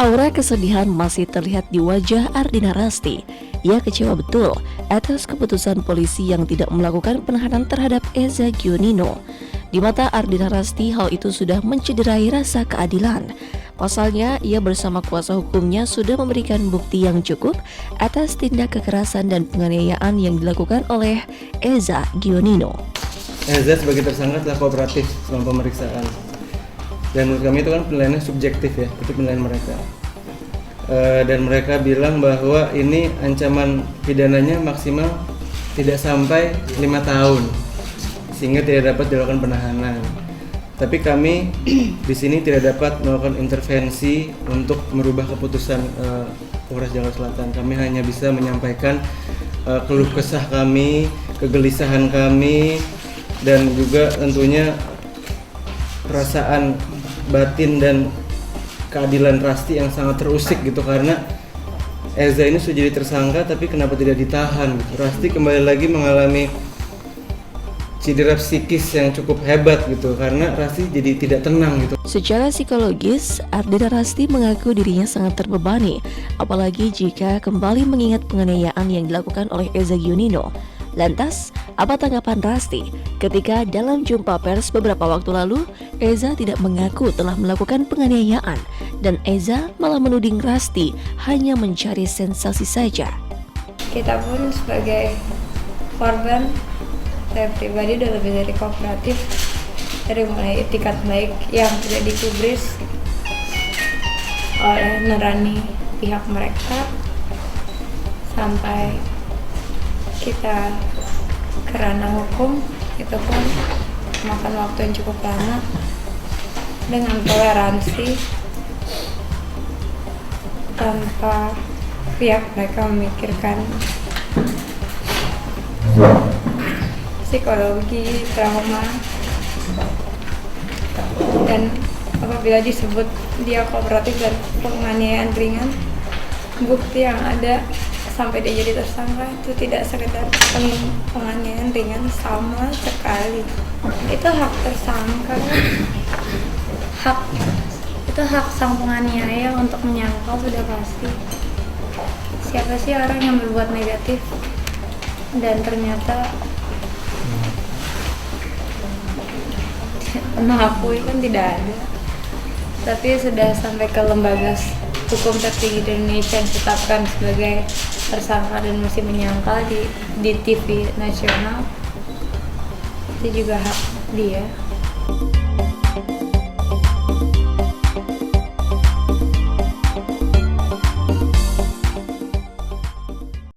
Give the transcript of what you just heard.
Aura kesedihan masih terlihat di wajah Ardina Rasti. Ia kecewa betul atas keputusan polisi yang tidak melakukan penahanan terhadap Eza Gionino. Di mata Ardina Rasti, hal itu sudah mencederai rasa keadilan. Pasalnya, ia bersama kuasa hukumnya sudah memberikan bukti yang cukup atas tindak kekerasan dan penganiayaan yang dilakukan oleh Eza Gionino. Eza sebagai tersangka telah kooperatif selama pemeriksaan. Dan menurut kami itu kan penilaiannya subjektif ya, itu penilaian mereka. Dan mereka bilang bahwa ini ancaman pidananya maksimal tidak sampai 5 tahun, sehingga tidak dapat dilakukan penahanan. Tapi kami di sini tidak dapat melakukan intervensi untuk merubah keputusan Polres Jakarta Selatan. Kami hanya bisa menyampaikan keluh kesah kami, kegelisahan kami, dan juga tentunya perasaan batin dan keadilan Rasti yang sangat terusik gitu, karena Eza ini sudah jadi tersangka tapi kenapa tidak ditahan gitu. Rasti kembali lagi mengalami cedera psikis yang cukup hebat gitu, karena Rasti jadi tidak tenang gitu. Secara psikologis, Ardina Rasti mengaku dirinya sangat terbebani, apalagi jika kembali mengingat penganiayaan yang dilakukan oleh Eza Gionino. Lantas, apa tanggapan Rasti ketika dalam jumpa pers beberapa waktu lalu, Eza tidak mengaku telah melakukan penganiayaan dan Eza malah menuding Rasti hanya mencari sensasi saja. Kita pun sebagai korban, saya pribadi udah lebih dari kooperatif, dari mulai etikat baik yang tidak digubris oleh nurani pihak mereka sampai kita ke ranah hukum. Itu pun makan waktu yang cukup lama dengan toleransi tanpa pihak mereka memikirkan psikologi, trauma, dan apabila disebut dia kooperatif dan penganiayaan ringan, bukti yang ada sampai dia jadi tersangka itu tidak sekedar penganiayaan ringan sama sekali. Itu hak tersangka, itu hak sang penganiaya untuk menyangkal sudah pasti. Siapa sih orang yang berbuat negatif dan ternyata mengakui kan tidak ada, tapi sudah sampai ke lembaga hukum tertinggi di Indonesia yang ditetapkan sebagai tersangka dan masih menyangkal di TV nasional, itu juga hak dia.